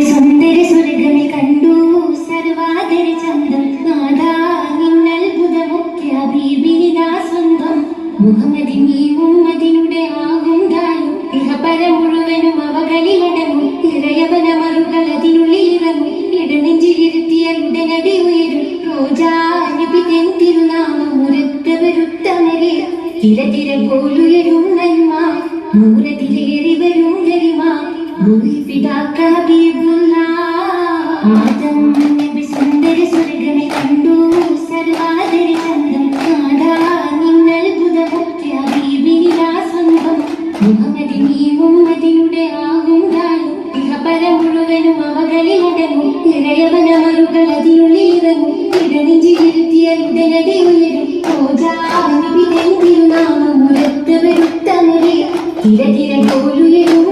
സുന്ദര സ്വർഗമേ കണ്ടു സർവാദര ചന്തം നാദാ നിന്നത്ഭുതമൊക്കെ ഹബീബിനിതാ സ്വന്തം മുഹമ്മദിൻ ഈ ഉമ്മതിനുടെ ആകും ദാനം ഇഹപര മുഴുവനും അവകളിലടങ്ങും ഇറയവന മറുകൾ അതിനുള്ളിലിറങ്ങും ഇടനെഞ്ചിലിരുത്തിയാൽ ഉടനടി ഉയരും റോജാ നബി തെൻ തിരുനാമം ഉരത്തവരുത്തമരെ തിര തിര പോലുയരും നന്മ നൂറതിലേറി വരും ഗരിമ പിതാക്ക ആദം നബി സുന്ദര സ്വർഗമേ കണ്ടു സർവാദര ചന്തം നാദാ നിന്നത്ഭുതമൊക്കെ ഹബീബിനിതാ സ്വന്തം മുഹമ്മദിൻ ഈ ഉമ്മതിനുടെ ആകും ദാനം ഇഹപര മുഴുവനും അവകളിലടങ്ങും ഇറയവന മറുകൾ അതിനുള്ളിലിറങ്ങും ഇടനെഞ്ചിലിരുത്തിയാൽ ഉടനടി ഉയരും റോജാ നബി തെൻ തിരുനാമം ഉരത്തവരുത്തമരെ തിര തിര പോലുയരും